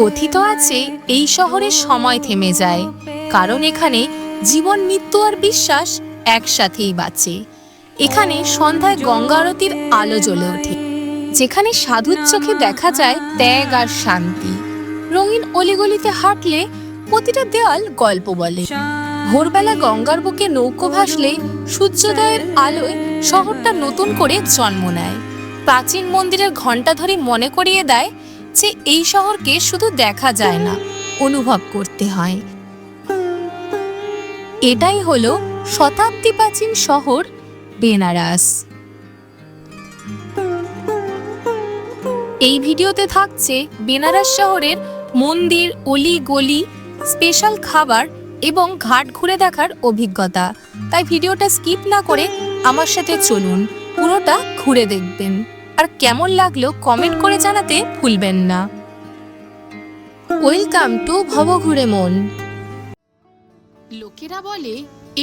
কথিত আছে এই শহরে সময় থেমে যায়, কারণ এখানে জীবন, মৃত্যু আর বিশ্বাস একসাথেই বাঁচে। এখানে সন্ধ্যায় গঙ্গা আরতির আলো জ্বলে ওঠে, যেখানে সাধুর চোখে দেখা যায় ত্যাগ আর শান্তি। রঙিন অলিগলিতে হাঁটলে প্রতিটা দেওয়াল গল্প বলে। ভোরবেলা গঙ্গার বুকে নৌকো ভাসলে সূর্যোদয়ের আলোয় শহরটা নতুন করে জন্ম নেয়। প্রাচীন মন্দিরের ঘণ্টা ধরে মনে করিয়ে দেয় যে এই শহরকে শুধু দেখা যায় না, অনুভব করতে হয়। এটাই হলো শতাব্দী প্রাচীন শহর বেনারস। এই ভিডিওতে থাকছে বেনারস শহরের মন্দির, অলি গলি, স্পেশাল খাবার এবং ঘাট ঘুরে দেখার অভিজ্ঞতা। তাই ভিডিওটা স্কিপ না করে আমার সাথে চলুন, পুরোটা ঘুরে দেখবেন। আর কেমন লাগলো কমেন্ট করে জানাতে ভুলবেন না। ওয়েলকাম টু ভবঘুরে মন। লোকেরা বলে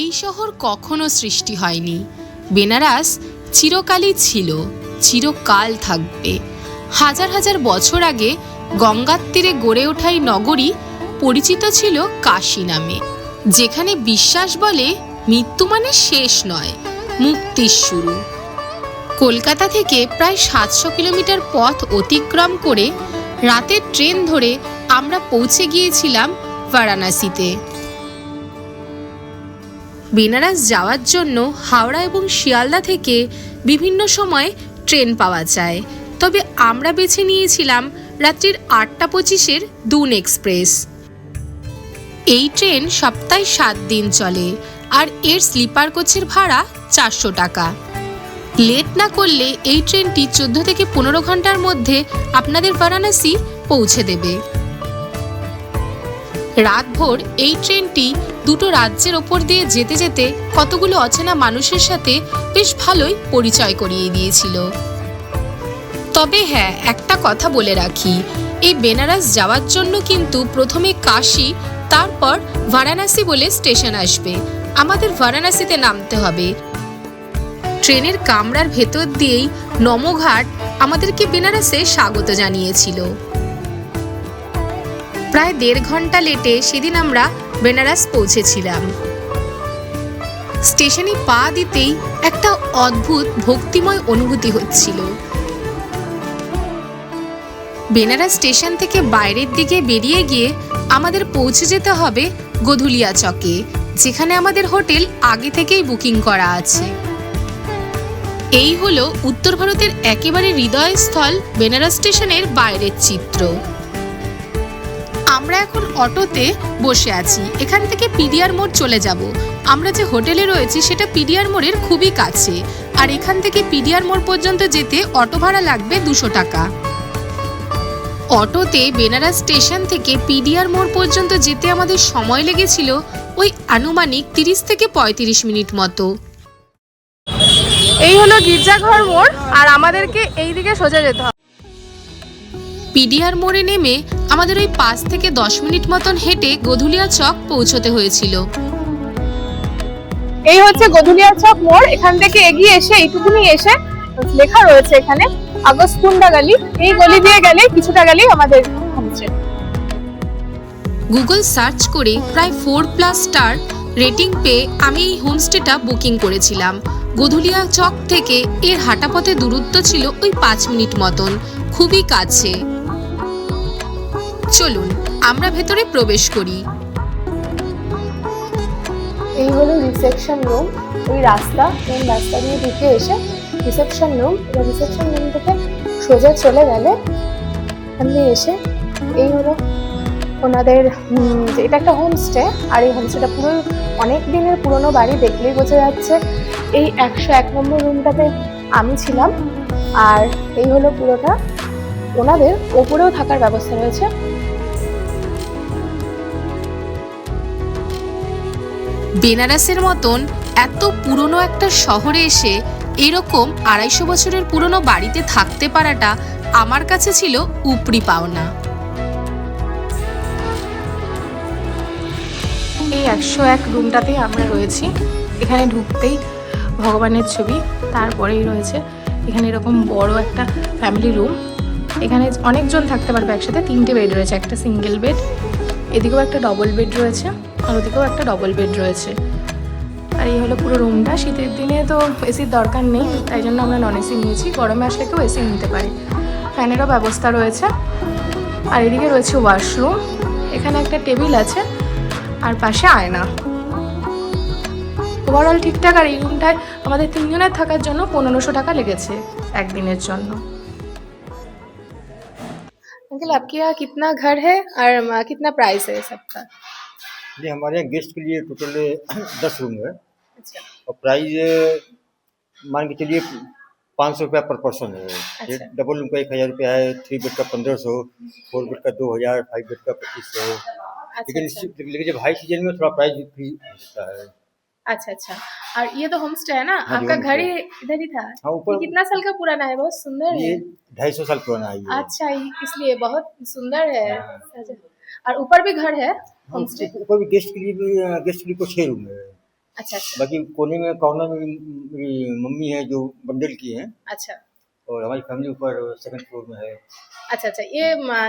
এই শহর কখনো সৃষ্টি হয়নি। বেনারস চিরকালই ছিল, চিরকাল থাকবে। হাজার হাজার বছর আগে গঙ্গার তীরে গড়ে ওঠা এই নগরী পরিচিত ছিল কাশী নামে, যেখানে বিশ্বাস বলে মৃত্যু মানে শেষ নয়, মুক্তির শুরু। কলকাতা থেকে প্রায় 700 কিলোমিটার পথ অতিক্রম করে রাতের ট্রেন ধরে আমরা পৌঁছে গিয়েছিলাম বারাণসীতে। বেনারস যাওয়ার জন্য হাওড়া এবং শিয়ালদা থেকে বিভিন্ন সময় ট্রেন পাওয়া যায়, তবে আমরা বেছে নিয়েছিলাম রাত্রির 8টা 25-এর দুন এক্সপ্রেস। এই ট্রেন সপ্তাহে 7 দিন চলে আর এর স্লিপার কোচের ভাড়া 400 টাকা। লেট না করলে এই ট্রেনটি 14 থেকে 15 ঘন্টার মধ্যে আপনাদের বারাণসী পৌঁছে দেবে। রাতভর এই ট্রেনটি দুটো রাজ্যের ওপর দিয়ে যেতে যেতে কতগুলো অচেনা মানুষের সাথে বেশ ভালোই পরিচয় করিয়ে দিয়েছিল। তবে হ্যাঁ, একটা কথা বলে রাখি, এই বেনারস যাওয়ার জন্য কিন্তু প্রথমে কাশী, তারপর বারাণসী বলে স্টেশন আসবে। আমাদের বারাণসীতে নামতে হবে। ট্রেনের কামরার ভেতর দিয়েই নমঘাট আমাদেরকে বেনারসে স্বাগত জানিয়েছিল। প্রায় 1.5 ঘন্টা লেটে সেদিন আমরা বেনারস পৌঁছেছিলাম। স্টেশনে পা দিতেই একটা অদ্ভুত ভক্তিময় অনুভূতি হচ্ছিল। বেনারস স্টেশন থেকে বাইরের দিকে বেরিয়ে গিয়ে আমাদের পৌঁছে যেতে হবে গোধুলিয়া চকে, যেখানে আমাদের হোটেল আগে থেকেই বুকিং করা আছে। এই হলো উত্তর ভারতের একেবারে হৃদয়স্থল বেনারস স্টেশনের বাইরের চিত্র। আমরা এখন অটোতে বসে আছি। এখান থেকে পিডিআর মোড় চলে যাব। আমরা যে হোটেলে রয়েছি সেটা পিডিআর মোড়ের খুবই কাছে, আর এখান থেকে পিডিআর মোড় পর্যন্ত যেতে অটো ভাড়া লাগবে 200 টাকা। অটোতে বেনারস স্টেশন থেকে পিডিআর মোড় পর্যন্ত যেতে আমাদের সময় লেগেছিল ওই আনুমানিক 30 থেকে 35 মিনিট মতো। এই হলো গির্জাঘর মোড়, আর আমাদেরকে এই দিকে সোজা যেতে হবে। পিডিআর মোড়ে নেমে আমাদের ওই 5 থেকে 10 মিনিট মতন হেঁটে গোধুলিয়া চক পৌঁছতে হয়েছিল। এই হচ্ছে গোধুলিয়া চক মোড়। এখান থেকে এগিয়ে এসে এইটুকুনি এসে লেখা রয়েছে এখানে আগস্টকুন্ডা গলি। এই গলি দিয়ে গেলে কিছুটা গেলেই আমাদের হোমস্টে। গুগল সার্চ করে প্রায় 4+ স্টার রেটিং পেয়ে আমি এই হোমস্টেটা বুকিং করেছিলাম। গোধুলিয়া চক থেকে এর হাঁটাপথে দূরত্ব ছিল ওই 5 মিনিট মতন, খুবই কাছে। চলুন আমরা ভেতরে প্রবেশ করি। এই হলো রিসেপশন রুম। ওই রাস্তা, মেন রাস্তা দিয়ে ঢুকে এসে রিসেপশন রুম। এবার রিসেপশন রুম থেকে সোজা চলে গেলে এখানে এসে এই হলো ওনাদের, এটা একটা হোমস্টে। আর এই হোমস্টেটা পুরো অনেক দিনের পুরনো বাড়ি, দেখলেই বোঝা যাচ্ছে। এই 101 নম্বর রুমটাতে আমি ছিলাম। আর এই হলো পুরোটা। ওনাদের ওপরেও থাকার ব্যবস্থা রয়েছে। বেনারসের মতন এত পুরনো একটা শহরে এসে এরকম 250 বছরের পুরনো বাড়িতে থাকতে পারাটা আমার কাছে ছিল উপরি পাওনা। এই 101 রুমটাতেই আমরা রয়েছি। এখানে ঢুকতেই ভগবানের ছবি, তারপরেই রয়েছে এখানে এরকম বড় একটা ফ্যামিলি রুম। এখানে অনেকজন থাকতে পারবে একসাথে। 3টে বেড রয়েছে, একটা সিঙ্গেল বেড, এদিকেও একটা ডবল বেড রয়েছে, আর ওদিকেও একটা ডবল বেড রয়েছে। আর এই হলো পুরো রুমটা। শীতের দিনে তো এসির দরকার নেই, তাই জন্য আমরা নন এসি নিয়েছি। গরমে আসলে কেউ এসি নিতে পারে। ফ্যানেরও ব্যবস্থা রয়েছে। আর এদিকে রয়েছে ওয়াশরুম, এখানে একটা টেবিল আছে আর পাশে আয়না। ওভারঅল ঠিকঠাক। আর এই রুমটায় আমাদের 3 জনের থাকার জন্য 1500 টাকা লেগেছে একদিনের জন্য। अंकल आपके यहाँ कितना घर है और कितना प्राइस है सबका? जी हमारे यहाँ गेस्ट के लिए टोटल 10 रूम है अच्छा और प्राइस मान के चलिए 500 रुपया पर पर्सन है। एक अच्छा। डबल रूम का 1000 रुपया है, 3 बेड का 1500, 4 बेड का 2000, 5 बेड का 2500। अच्छा लेकिन अच्छा लेकिन जब हाई सीजन में थोड़ा प्राइस भी होता है। अच्छा अच्छा। और ये तो होम स्टे है ना, हाँ जी, आपका home घर stay। ही इधर ही था? हाँ, ऊपर- ये कितना साल का पुराना है? बहुत सुंदर ये है। 250 साल पुराना है ये। अच्छा इसलिए बहुत सुंदर है। अच्छा। और ऊपर भी घर है होम स्टे? ऊपर भी गेस्ट के लिए को 6 रूम है। अच्छा अच्छा बाकी कोने में कॉर्नर में मेरी मम्मी है जो बंडल की है, अच्छा और हमारी फैमिली ऊपर 2nd फ्लोर में है। अच्छा अच्छा। ये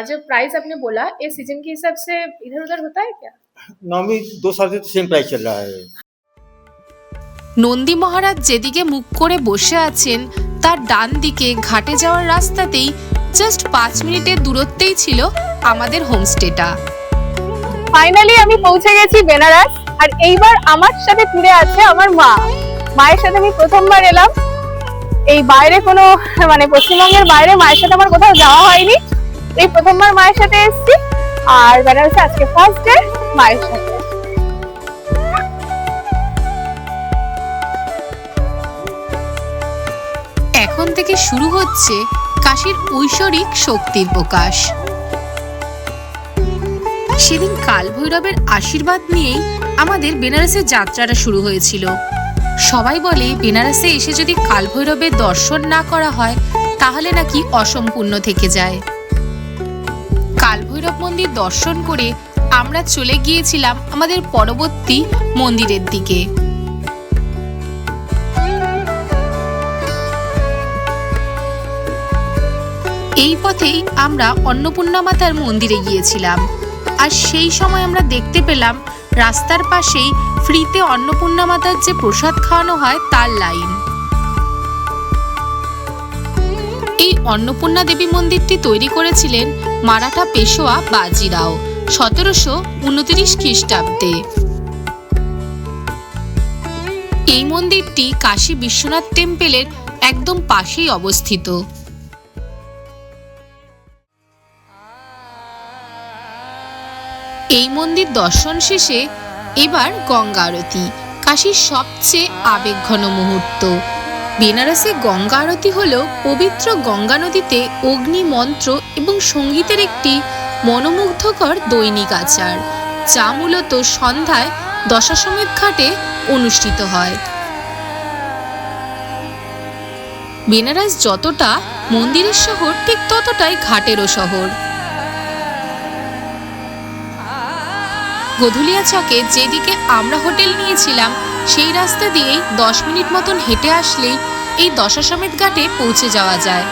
जो प्राइस आपने बोला, ये सीजन के हिसाब से इधर उधर होता है क्या? नॉर्मली 2 साल से तो सेम प्राइस चल रहा है। নন্দী মহারাজ যেদিকে মুখ করে বসে আছেন তার ডান দিকে ঘাটে যাওয়ার রাস্তাতেই জাস্ট 5 মিনিটের দূরত্বেই ছিল আমাদের হোমস্টেটা। ফাইনালি আমি পৌঁছে গেছি বেনারস। আর এইবার আমার সাথে ফিরে আছে আমার মা। মায়ের সাথে আমি প্রথমবার এলাম। এই বাইরে কোনো মানে পশ্চিমবঙ্গের বাইরে মায়ের সাথে আমার কোথাও যাওয়া হয়নি। এই প্রথমবার মায়ের সাথে এসেছি। আর বেনারসে আজকে ফার্স্ট ডে মায়ের সাথে। এখন থেকে শুরু হচ্ছে কাশীর ঐশ্বরিক শক্তির প্রকাশ। সেদিন কাল ভৈরবের আশীর্বাদ নিয়েই আমাদের বেনারসের যাত্রাটা শুরু হয়েছিল। সবাই বলে বেনারসে এসে যদি কাল ভৈরবের দর্শন না করা হয় তাহলে নাকি অসম্পূর্ণ থেকে যায়। কাল ভৈরব মন্দির দর্শন করে আমরা চলে গিয়েছিলাম আমাদের পরবর্তী মন্দিরের দিকে। এই পথেই আমরা অন্নপূর্ণা মাতার মন্দিরে গিয়েছিলাম। আর সেই সময় আমরা দেখতে পেলাম রাস্তার পাশেই ফ্রিতে অন্নপূর্ণা মাতার যে প্রসাদ খাওয়ানো হয় তার লাইন। এই অন্নপূর্ণা দেবী মন্দিরটি তৈরি করেছিলেন মারাঠা পেশোয়া বাজিরাও 1729 খ্রিস্টাব্দে। এই মন্দিরটি কাশী বিশ্বনাথ টেম্পলের একদম পাশেই অবস্থিত। এই মন্দির দর্শন শেষে এবার গঙ্গা আরতি, কাশীর সবচেয়ে আবেগঘন মুহূর্ত। বেনারসে গঙ্গা আরতি হল পবিত্র গঙ্গা নদীতে অগ্নি মন্ত্র এবং সঙ্গীতের একটি মনোমুগ্ধকর দৈনিক আচার, যা মূলত সন্ধ্যায় দশাশ্বমেধ ঘাটে অনুষ্ঠিত হয়। বেনারস যতটা মন্দিরের শহর ঠিক ততটাই ঘাটেরও শহর। গধুলিয়া চকে যেদিকে আমরা হোটেল নিয়েছিলাম সেই রাস্তা দিয়েই 10 মিনিট মতন হেঁটে আসলেই এই দশাশ্বমেধ ঘাটে পৌঁছে যাওয়া যায়।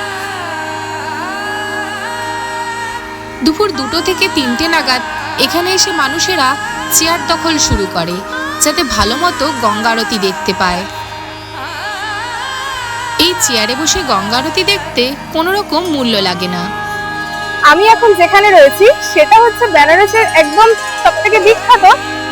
দুপুর 2টো থেকে 3টে নাগাদ এখানে এসে মানুষেরা চেয়ার দখল শুরু করে যাতে ভালো মতো গঙ্গা আরতি দেখতে পায়। এই চেয়ারে বসে গঙ্গা আরতি দেখতে কোনো রকম মূল্য লাগে না। আমি এখন যেখানে রয়েছি সেটা হচ্ছে বেনারসের একদম সবথেকে বিখ্যাত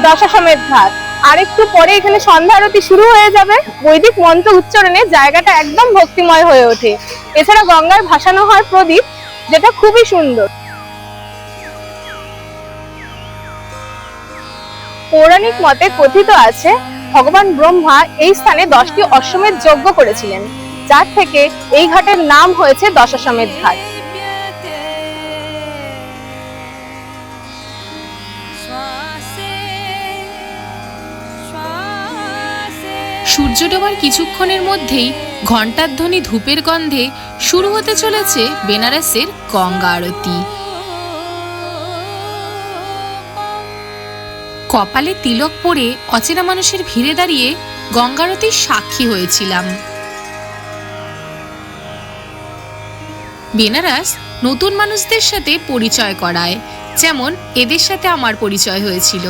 দশাশ্বমেধ ঘাট। আর একটু পরে এখানে সন্ধ্যা আরতি শুরু হয়ে যাবে। বৈদিক মন্ত্র উচ্চারণে জায়গাটা একদম ভক্তিময় হয়ে ওঠে। এছাড়া গঙ্গায় ভাসানো হয় প্রদীপ, যেটা খুবই সুন্দর। পৌরাণিক মতে কথিত আছে ভগবান ব্রহ্মা এই স্থানে 10টি অশ্বমেধ যজ্ঞ করেছিলেন, যার থেকে এই ঘাটের নাম হয়েছে দশাশ্বমেধ ঘাট। সূর্য ডোবার কিছুক্ষণের মধ্যেই ঘণ্টার ধ্বনি ধূপের গন্ধে শুরু হতে চলেছে বেনারসের গঙ্গা আরতি। কপালে তিলক পরে অচেনা মানুষের ভিড়ে দাঁড়িয়ে গঙ্গা আরতির সাক্ষী হয়েছিলাম। বেনারস নতুন মানুষদের সাথে পরিচয় করায়, যেমন এদের সাথে আমার পরিচয় হয়েছিল।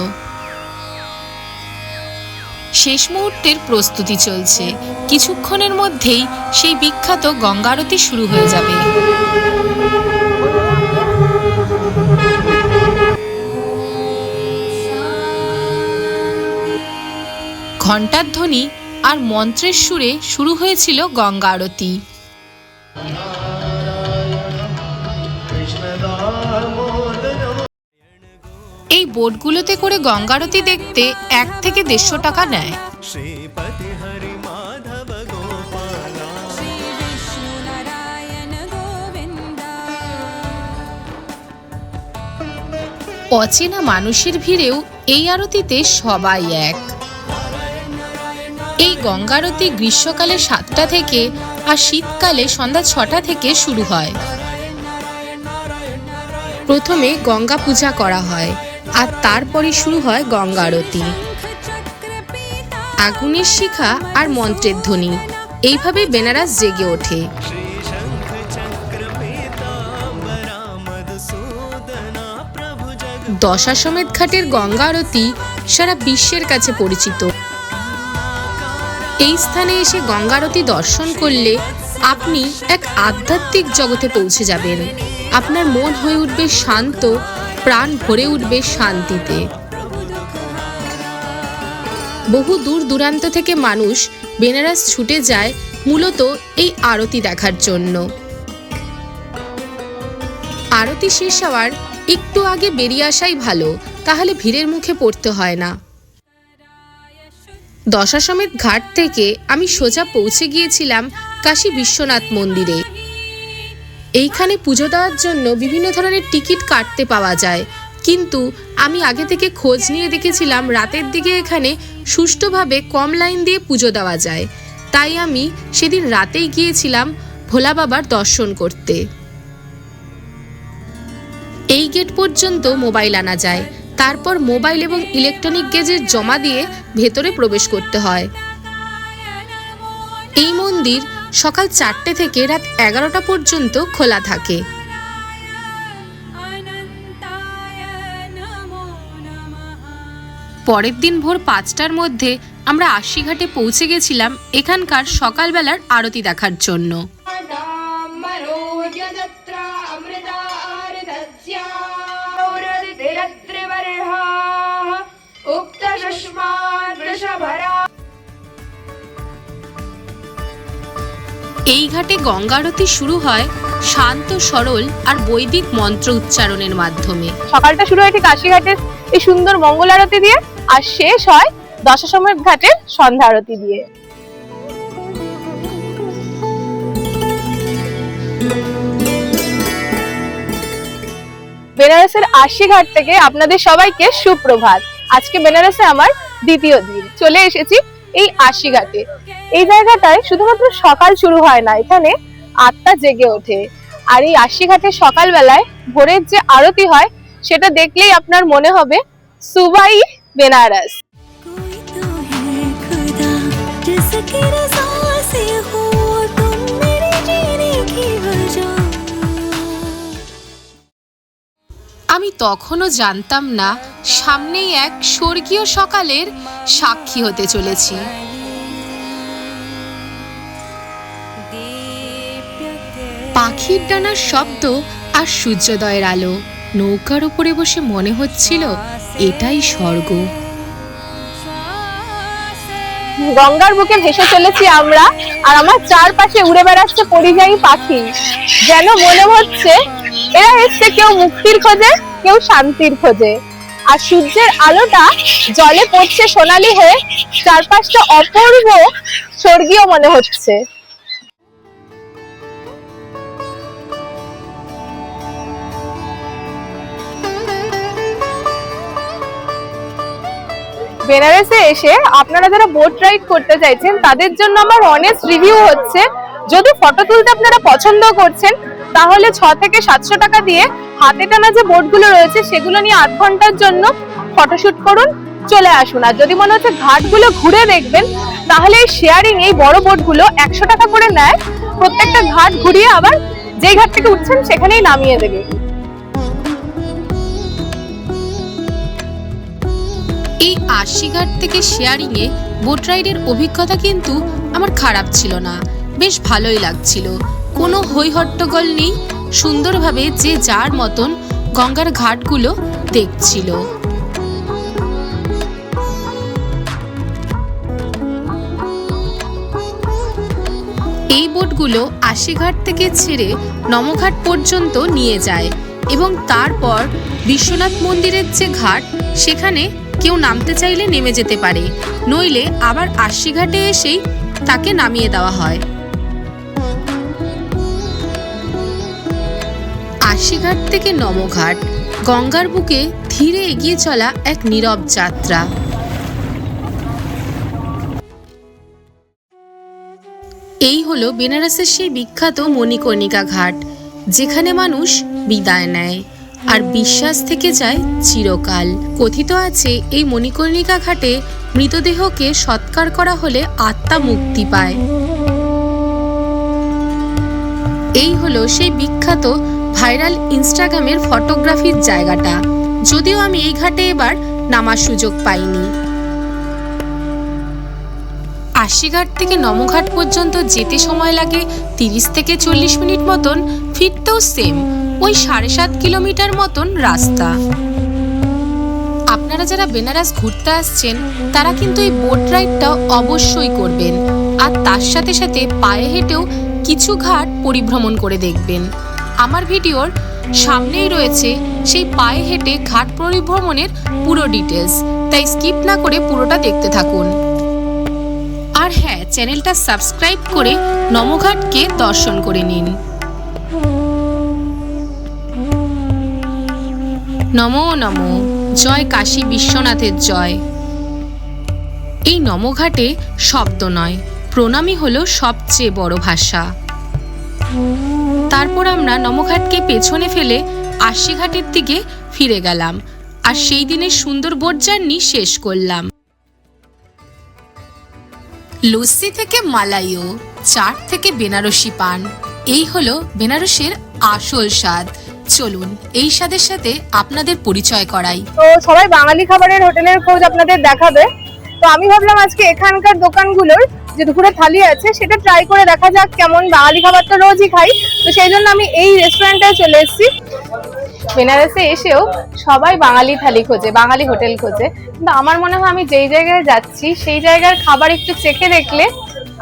শেষ মুহূর্তের প্রস্তুতি চলছে, কিছুক্ষণের মধ্যেই সেই বিখ্যাত গঙ্গা আরতি শুরু হয়ে যাবে। ঘণ্টার ধ্বনি আর মন্ত্রের সুরে শুরু হয়েছিল গঙ্গা আরতি। এই বোটগুলোতে করে গঙ্গা আরতি দেখতে 1 থেকে 150 টাকা নেয়। অচেনা মানুষের ভিড়েও এই আরতিতে সবাই এক। এই গঙ্গা আরতি গ্রীষ্মকালে 7টা থেকে আর শীতকালে সন্ধ্যা 6টা থেকে শুরু হয়। প্রথমে গঙ্গা পূজা করা হয় আর তারপরে শুরু হয় গঙ্গা আরতি। আগুনের শিখা আর মন্ত্রের ধ্বনি, এইভাবে বেনারস জেগে ওঠে। দশাশ্বমেধ ঘাটের গঙ্গা আরতি সারা বিশ্বের কাছে পরিচিত। এই স্থানে এসে গঙ্গা আরতি দর্শন করলে আপনি এক আধ্যাত্মিক জগতে পৌঁছে যাবেন। আপনার মন হয়ে উঠবে শান্ত, প্রাণ ভরে উঠবে শান্তিতে। বহু দূর দূরান্ত থেকে মানুষ বেনারস ছুটে যায় মূলত এই আরতি দেখার জন্য। আরতি শেষ হওয়ার একটু আগে বেরিয়ে আসাই ভালো, তাহলে ভিড়ের মুখে পড়তে হয় না। দশাশ্বমেধ ঘাট থেকে আমি সোজা পৌঁছে গিয়েছিলাম কাশী বিশ্বনাথ মন্দিরে। এইখানে পুজো দেওয়ার জন্য বিভিন্ন ধরনের টিকিট কাটতে পাওয়া যায়, কিন্তু আমি আগে থেকে খোঁজ নিয়ে দেখেছিলাম রাতের দিকে এখানে সুষ্ঠুভাবে কম লাইন দিয়ে পুজো দেওয়া যায়। তাই আমি সেদিন রাতেই গিয়েছিলাম ভোলা বাবার দর্শন করতে। এই গেট পর্যন্ত মোবাইল আনা যায়, তারপর মোবাইল এবং ইলেকট্রনিক গেজেট জমা দিয়ে ভেতরে প্রবেশ করতে হয়। এই মন্দির সকাল 4টে থেকে রাত 11টা পর্যন্ত খোলা থাকে। পরের দিন ভোর 5টার মধ্যে আমরা আশিঘাটে পৌঁছে গেছিলাম এখানকার সকালবেলার আরতি দেখার জন্য। এই ঘাটে গঙ্গা আরতি শুরু হয় শান্ত, সরল আর বৈদিক মন্ত্র উচ্চারণের মাধ্যমে। সকালটা শুরু হয় ঠিক আশিঘাটের এই সুন্দর মঙ্গল আরতি দিয়ে, আর শেষ হয় দশাশ্বমেধ ঘাটের সন্ধ্যা আরতি দিয়ে। বেনারসের আশিঘাট থেকে আপনাদের সবাইকে সুপ্রভাত। আজকে বেনারসে আমার দ্বিতীয় দিন। চলে এসেছি এই আশিঘাটে। এই জায়গাটায় শুধুমাত্র সকাল শুরু হয় না, এখানে আত্মা জেগে ওঠে। আর এই আশিঘাটের সকালবেলায় ভোরের যে আরতি হয় সেটা দেখলেই আপনার মনে হবে সুবাই বেনারস। আমি তখনও জানতাম না সামনেই এক স্বর্গীয় সকালের সাক্ষী হতে চলেছি। পাখির ডানার শব্দ আর সূর্যোদয়ের আলো, নৌকার উপরে বসে মনে হচ্ছিল এটাই স্বর্গ। গঙ্গার বুকে ভেসে চলেছি আমরা, আর আমার চারপাশে উড়ে বেড়াচ্ছে পরিযায়ী পাখি। যেন মনে হচ্ছে এরা এসছে কেউ মুক্তির খোঁজে, কেউ শান্তির খোঁজে। আর সূর্যের আলোটা জলে পড়ছে সোনালি হয়ে, চারপাশটা অপূর্ব স্বর্গীয় মনে হচ্ছে। বেনারসে এসে আপনারা যারা বোট রাইড করতে চাইছেন তাদের জন্য আমার অনেস্ট রিভিউ হচ্ছে, যদি ফটো তুলতে আপনারা পছন্দ করছেন তাহলে 6 থেকে 700 টাকা দিয়ে হাতে টানা যে বোটগুলো রয়েছে সেগুলো নিয়ে 8 ঘন্টার জন্য ফটোশুট করুন, চলে আসুন। আর যদি মনে হচ্ছে ঘাটগুলো ঘুরে দেখবেন তাহলে এই শেয়ারিং এই বড় বোটগুলো 100 টাকা করে নেয়, প্রত্যেকটা ঘাট ঘুরিয়ে আবার যেই ঘাট থেকে উঠছেন সেখানেই নামিয়ে দেবে। এই আশিঘাট থেকে শেয়ারিং এ বোট রাইডের অভিজ্ঞতা কিন্তু আমার খারাপ ছিল না, বেশ ভালোই লাগছিল। কোনো হই হট্টগোল নেই, সুন্দরভাবে যে যার মতন গঙ্গার ঘাটগুলো দেখছিল। এই বোটগুলো আশিঘাট থেকে ছেড়ে নমঘাট পর্যন্ত নিয়ে যায় এবং তারপর বিশ্বনাথ মন্দিরের যে ঘাট সেখানে কেউ নামতে চাইলে নেমে যেতে পারে, নইলে আবার আশিঘাটে এসেই তাকে নামিয়ে দেওয়া হয়। আশিঘাট থেকে নমঘাট গঙ্গার বুকে ধীরে এগিয়ে চলা এক নীরব যাত্রা। এই হলো বেনারসের সেই বিখ্যাত মণিকর্ণিকা ঘাট, যেখানে মানুষ বিদায় নেয় আর বিশ্বাস থেকে যায় চিরকাল। কথিত আছে এই মণিকর্ণিকা ঘাটে মৃতদেহকে সৎকার করা হলে আত্মা মুক্তি পায়। এই হলো সেই বিখ্যাত ভাইরাল ইনস্টাগ্রামের ফটোগ্রাফির জায়গাটা, যদিও আমি এই ঘাটে এবার নামার সুযোগ পাইনি। আশিঘাট থেকে নমঘাট পর্যন্ত যেতে সময় লাগে 30 থেকে 40 মিনিট মতন, ফিরতেও সেম ওই 7.5 কিলোমিটার মতন রাস্তা। আপনারা যারা বেনারস ঘুরতে আসছেন তারা কিন্তু এই বোট রাইডটা অবশ্যই করবেন, আর তার সাথে সাথে পায়ে হেঁটেও কিছু ঘাট পরিভ্রমণ করে দেখবেন। আমার ভিডিওর সামনেই রয়েছে সেই পায়ে হেঁটে ঘাট পরিভ্রমণের পুরো ডিটেলস, তাই স্কিপ না করে পুরোটা দেখতে থাকুন। আর হ্যাঁ, চ্যানেলটা সাবস্ক্রাইব করে নমঘাটকে দর্শন করে নিন। নমো নমো, জয় কাশী বিশ্বনাথের জয়। এই নমঘাটে শব্দ নয়, প্রণামই হলো সবচেয়ে বড় ভাষা। তারপর আমরা নমঘাটকে পেছনে ফেলে আশিঘাটের দিকে ফিরে গেলাম আর সেই দিনের সুন্দর বোট জার্নি শেষ করলাম। লস্যি থেকে মালাইও, চাট থেকে বেনারসি পান, এই হলো বেনারসের আসল স্বাদ। চলুন এই স্বাদের সাথে আপনাদের পরিচয় করাই। তো সবাই বাঙালি খাবারের হোটেলের খোঁজ আপনাদের দেখাবে, তো আমি ভাবলাম আজকে এখানকার দোকানগুলোর যে দুপুরে থালি আছে সেটা ট্রাই করে দেখা যাক কেমন। বাঙালি খাবার তো রোজই খাই, তো সেই জন্য আমি এই রেস্টুরেন্টে চলে এসেছি। বেনারসে এসেও সবাই বাঙালি থালি খোঁজে, বাঙালি হোটেল খোঁজে, কিন্তু আমার মনে হয় আমি যেই জায়গায় যাচ্ছি সেই জায়গার খাবার একটু চেখে দেখলে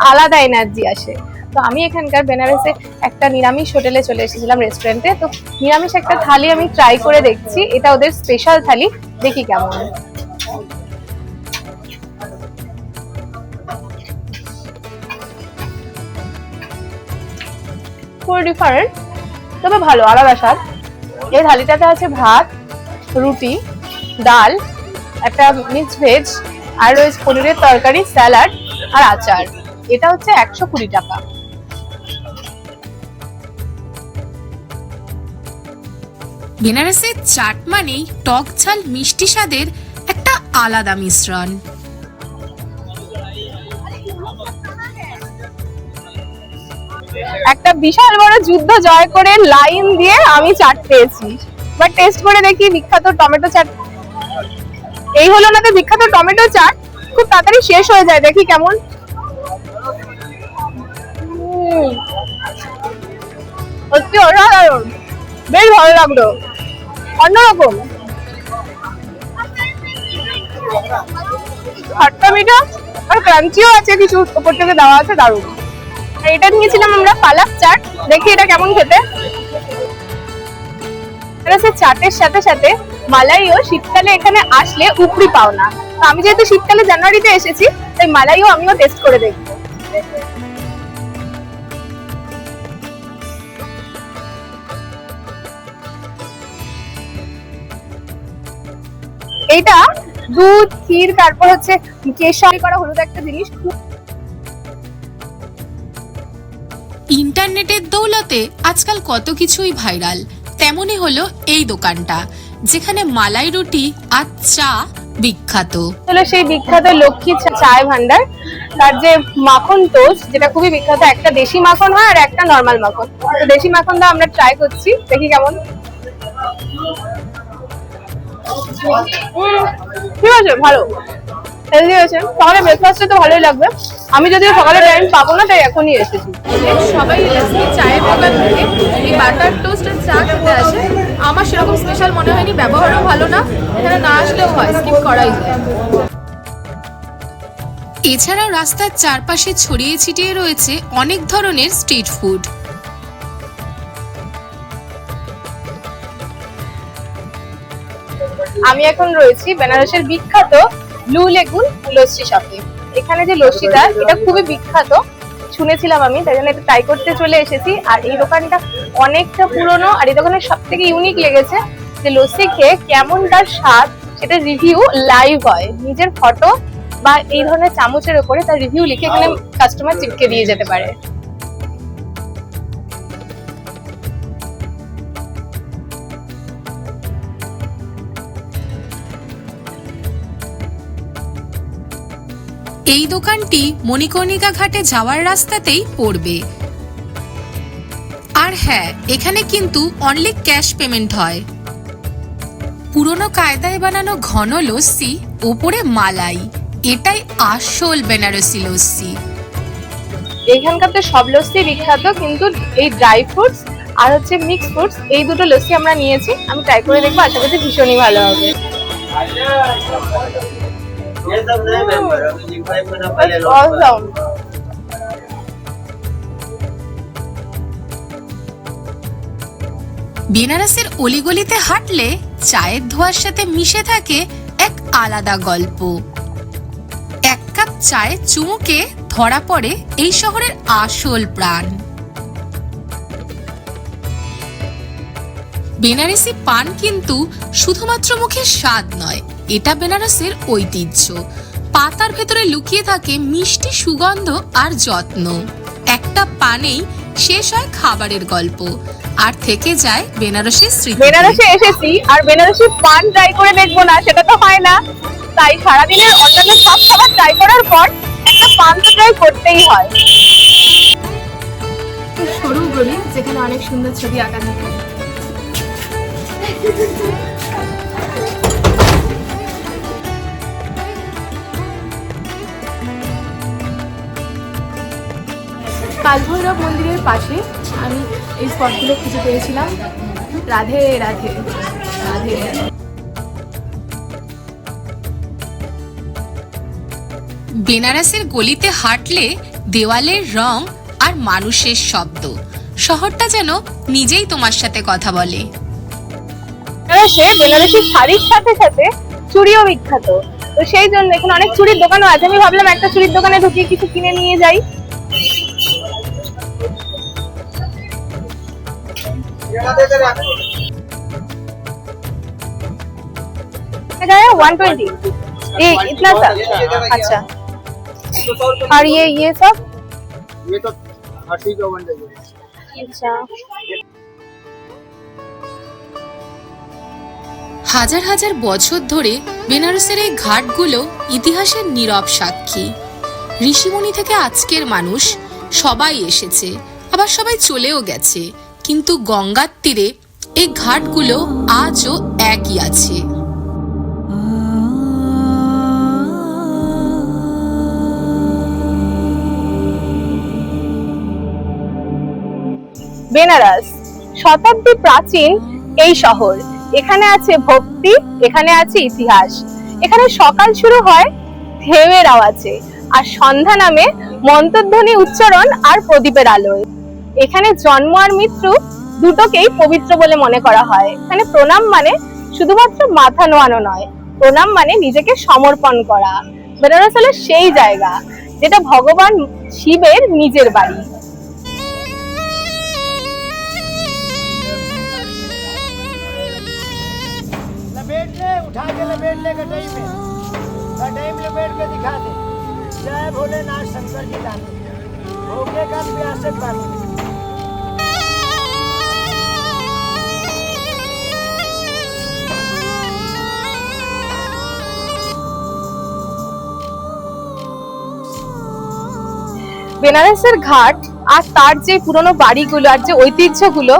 আলাদা এনার্জি আসে। তো আমি এখানকার বেনারসে একটা নিরামিষ হোটেলে চলে এসেছিলাম, রেস্টুরেন্টে। তো নিরামিষ একটা থালি আমি ট্রাই করে দেখছি, এটা ওদের স্পেশাল থালি, দেখি কেমন। পুরো ডিফারেন্ট, তবে ভালো, আলাদা স্বাদ। এই থালিটাতে আছে ভাত, রুটি, ডাল, একটা মিক্স ভেজ, আর রয়েছে পনিরের তরকারি, স্যালাড আর আচার। এটা হচ্ছে 120 টাকা। বেনারসের চাট মানেই টক ঝাল মিষ্টি স্বাদের একটা আলাদা মিশ্রণ। একটা বিশাল বড় যুদ্ধ জয় করে লাইন দিয়ে আমি চাট পেয়েছি, বাট টেস্ট করে দেখি বিখ্যাত টমেটো চাট। এই হলো না তো বিখ্যাত টমেটো চাট, খুব তাড়াতাড়ি শেষ হয়ে যায়, দেখি কেমন। সত্যি অসাধারণ, বেশ ভালো লাগলো, অন্যরকম। খট্টা মিঠা আর ক্রাঞ্চিও আছে, কিছু উপর থেকে দেওয়া আছে, দারুণ। আর এটা নিয়েছিলাম আমরা পালাক চাট, দেখি এটা কেমন খেতে। চাটের সাথে সাথে মালাইও শীতকালে এখানে আসলে উপরি পাও না, তো আমি যেহেতু শীতকালে জানুয়ারিতে এসেছি তাই মালাইও আমিও টেস্ট করে দেখবো। এটা দুধ, ক্ষীর, তারপর হচ্ছে কেশর করা হলুদ একটা জিনিস। ইন্টারনেটের দৌলতে আজকাল কত কিছুই ভাইরাল, তেমনই হলো এই দোকানটা, যেখানে মালাই রুটি আর চা বিখ্যাত। হলো সেই বিখ্যাত লক্ষ্মী চায় ভান্ডার, তার যে মাখন টোস্ট যেটা খুবই বিখ্যাত, একটা দেশি মাখন হয় আর একটা নর্মাল মাখন। তো দেশি মাখনটা আমরা ট্রাই করছি, দেখি কেমন। ঠিক আছে, ভালো, হেলদি আছে। সকালে ব্রেকফাস্টে তো ভালোই লাগবে। আমি যদিও সকালে টাইম পাবো না, তাই এখনই এসেছি। সবাই এসে চায়ের দোকান থেকে এই বাটার টোস্ট আর চা খেতে আসে। আমার সেরকম স্পেশাল মনে হয়নি, ব্যবহারও ভালো না, এখানে না আসলেও হয়, স্কিপ করাই যায়। এছাড়াও রাস্তার চারপাশে ছড়িয়ে ছিটিয়ে রয়েছে অনেক ধরনের স্ট্রিট ফুড। আমি এখন রয়েছি বেনারসের বিখ্যাত ব্লু লেগুন লস্যি শপে। এখানে যে লস্যিটা, এটা খুবই বিখ্যাত শুনেছিলাম আমি, তাই জন্য এটা ট্রাই করতে চলে এসেছি। আর এই দোকানটা অনেকটা পুরনো, আর এই দোকানের সব থেকে ইউনিক লেগেছে যে লস্যি খেয়ে কেমন তার স্বাদ সেটা রিভিউ লাইভ হয়। নিজের ফটো বা এই ধরনের চামচের উপরে তার রিভিউ লিখে এখানে কাস্টমার চিপকে দিয়ে যেতে পারে। এই দোকানটি মণিকর্ণিকা ঘাটে যাওয়ার রাস্তাতেই পড়বে। আর হ্যাঁ, এখানে কিন্তু অনলি ক্যাশ পেমেন্ট হয়। পুরনো কায়দায় বানানো ঘন লস্যি, ওপরে মালাই, এটাই আসল বেনারসি লস্যি। এইখানকার তো সব লস্যি বিখ্যাত, কিন্তু এই ড্রাই ফ্রুটস আর হচ্ছে মিক্স ফ্রুটস, এই দুটো লস্যি আমরা নিয়েছি। আমি ট্রাই করে দেখবো, আশা করছি ভীষণই ভালো হবে। Awesome. বেনারসের অলিগলিতে হাঁটলে চায়ের ধোঁয়ার সাথে মিশে থাকে এক আলাদা গল্প। এক কাপ চায়ে চুমুকে ধরা পড়ে এই শহরের আসল প্রাণ। বেনারসি পান কিন্তু শুধুমাত্র মুখের স্বাদ নয়, এটা বেনারসের ঐতিহ্য। পাতার ভেতরে লুকিয়ে থাকে মিষ্টি সুগন্ধ আর যত্ন। একটা পানেই শেষ হয় খাবারের গল্প, আর থেকে যায় বেনারসের স্মৃতি। বেনারসে এসেছি আর বেনারসি পান ট্রাই করে দেখবো না, সেটা তো হয় না। তাই সারাদিনের অন্যান্য সব খাবার ট্রাই করার পর একটা পান তো ট্রাই করতেই হয়। সরু গলি, যেখানে অনেক সুন্দর ছবি আঁকা থাকে। কালভৈরব মন্দিরের পাশে আমি এই স্পটগুলো খুঁজে পেয়েছিলাম। রাধে রাধে রাধে। বেনারসের গলিতে হাঁটলে দেওয়ালের রং আর মানুষের শব্দ, শহরটা যেন নিজেই তোমার সাথে কথা বলে। বেনারসি শাড়ির সাথে সাথে চুড়িও বিখ্যাত, তো সেই জন্য এখানে অনেক চুড়ির দোকানও আছে। আমি ভাবলাম একটা চুড়ির দোকানে ঢুকিয়ে কিছু কিনে নিয়ে যাই। এটা 120 ये इतना सा। अच्छा, और ये सब ये तो 30 का 1 डजन। अच्छा। হাজার হাজার বছর ধরে বেনারসের এই ঘাটগুলো ইতিহাসের নীরব সাক্ষী। ঋষিমুনি থেকে আজকের মানুষ সবাই এসেছে, আবার সবাই চলেও গেছে, কিন্তু গঙ্গার তীরে এই ঘাটগুলো আজও একই আছে। বেনারস শতাব্দী প্রাচীন এই শহর। এখানে আছে ভক্তি, এখানে আছে ইতিহাস। এখানে সকাল শুরু হয় ঢেউয়ের আওয়াজে, আর সন্ধ্যা নামে মন্ত্রধ্বনি উচ্চারণ আর প্রদীপের আলোয়। এখানে জন্ম আর মৃত্যু দুটোকেই পবিত্র বলে মনে করা হয়। এখানে প্রণাম মানে শুধুমাত্র মাথা নোয়ানো নয়, প্রণাম মানে নিজেকে সমর্পণ করা। বেনারস হলো সেই জায়গা যেটা ভগবান শিবের নিজের বাড়ি। लपेट ले, उठा के लपेट ले कटाई में, कटाई में लपेट के दिखा दे। जय भोलेनाथ शंकर जी दानी, भोगे का प्यासे पानी। বেনারসের ঘাট আর তার যে পুরনো বাড়িগুলো আর যে ঐতিহ্যগুলো,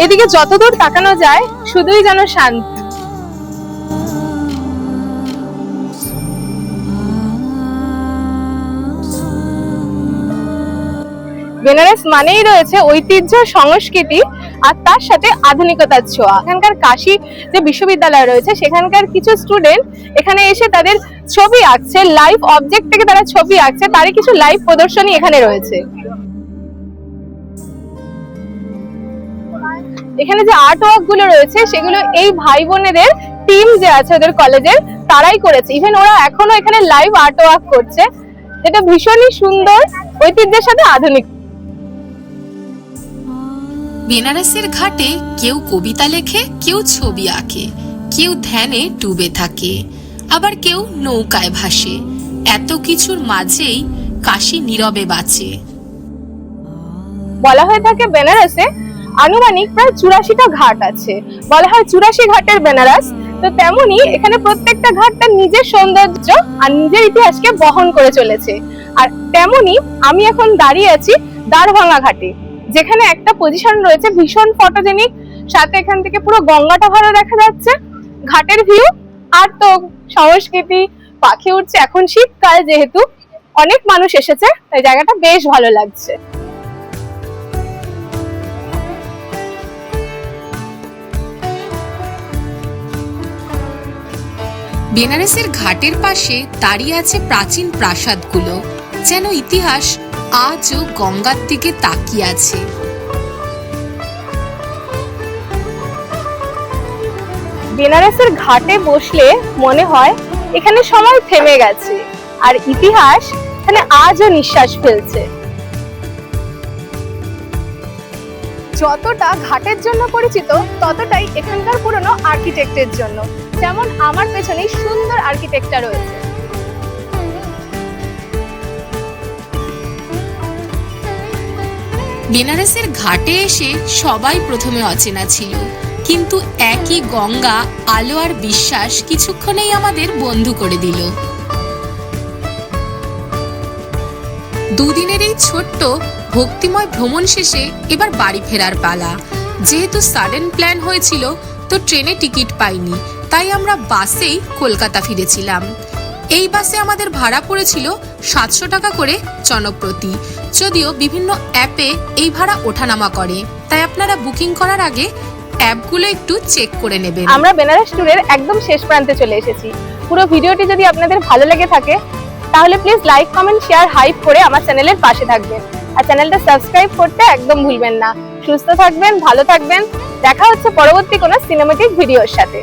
এদিকে যতদূর তাকানো যায় শুধুই যেন শান্তি। বেনারস মানেই রয়েছে ঐতিহ্য, সংস্কৃতি আর তার সাথে আধুনিকতার ছোঁয়া। এখানকার কাশী যে বিশ্ববিদ্যালয় রয়েছে সেখানকার কিছু স্টুডেন্ট এখানে এসে তাদের ছবি আঁকছে, লাইভ অবজেক্ট থেকে তারা ছবি আঁকছে, তারই কিছু লাইভ প্রদর্শনী এখানে রয়েছে। এখানে যে আর্ট ওয়ার্ক গুলো রয়েছে সেগুলো এই ভাই বোনেদের টিম যে আছে ওদের কলেজের তারাই করেছে। ইভেন ওরা এখনো এখানে লাইভ আর্ট ওয়ার্ক করছে, যেটা ভীষণই সুন্দর, ঐতিহ্যের সাথে আধুনিক। বেনারসের ঘাটে কেউ কবিতা লেখে, কেউ ছবি আঁকে, কেউ ধ্যানে ডুবে থাকে, আবার কেউ নৌকায় ভাসে। এত কিছুর মাঝেই কাশী নীরবে বাঁচে। বলা হয়ে থাকে বেনারসে আনুমানিক প্রায় 84টা ঘাট আছে, বলা হয় 84 ঘাটের বেনারস। তো তেমনি এখানে প্রত্যেকটা ঘাট তার নিজের সৌন্দর্য আর নিজের ইতিহাসকে বহন করে চলেছে। আর তেমনি আমি এখন দাঁড়িয়ে আছি দ্বারভাঙা ঘাটে, যেখানে একটা পজিশন রয়েছে ভীষণ ফটোজেনিক, সাথে এখান থেকে পুরো গঙ্গাটা ভালো দেখা যাচ্ছে, ঘাটের ভিউ আর তো সংস্কৃতি, পাখি উঠছে। এখন শীতকাল যেহেতু অনেক মানুষ এসেছে, তাই জায়গাটা বেশ ভালো লাগছে। বেনারসের ঘাটের পাশে দাঁড়িয়ে আছে প্রাচীন প্রাসাদগুলো, যেন ইতিহাস আজও গঙ্গার দিকে তাকিয়ে আছে। বেনারসের ঘাটে বসলে মনে হয় এখানে সময় থেমে গেছে আর ইতিহাস এখানে আজও নিঃশ্বাস ফেলছে। যতটা ঘাটের জন্য পরিচিত ততটাই এখানকার পুরনো আর্কিটেক্টের জন্য। যেমন আমার পেছনে সুন্দর আর্কিটেক্টটা রয়েছে। বেনারসের ঘাটে এসে সবাই প্রথমে অচেনা ছিল, কিন্তু একই গঙ্গা, আলো আর বিশ্বাস কিছুক্ষণেই আমাদের বন্ধু করে দিল। দুদিনের এই ছোট্ট ভক্তিময় ভ্রমণ শেষে এবার বাড়ি ফেরার পালা। যেহেতু সাডেন প্ল্যান হয়েছিল, তো ট্রেনে টিকিট পাইনি, তাই আমরা বাসেই কলকাতা ফিরেছিলাম। এই বাসে আমাদের ভাড়া পড়েছিল 700 টাকা করে জনপ্রতি, যদিও বিভিন্ন অ্যাপে এই ভাড়া ওঠানামা করে, তাই আপনারা বুকিং করার আগে অ্যাপগুলো একটু চেক করে নেবেন। আমরা বেনারস ট্যুরের একদম শেষ প্রান্তে চলে এসেছি। পুরো ভিডিওটি যদি আপনাদের ভালো লেগে থাকে তাহলে please like, comment, share, hype করে আমার চ্যানেলের পাশে থাকবেন আর চ্যানেলটা সাবস্ক্রাইব করতে একদম ভুলবেন না। সুস্থ থাকবেন, ভালো থাকবেন, দেখা হচ্ছে পরবর্তী কোনো সিনেম্যাটিক ভিডিওর সাথে।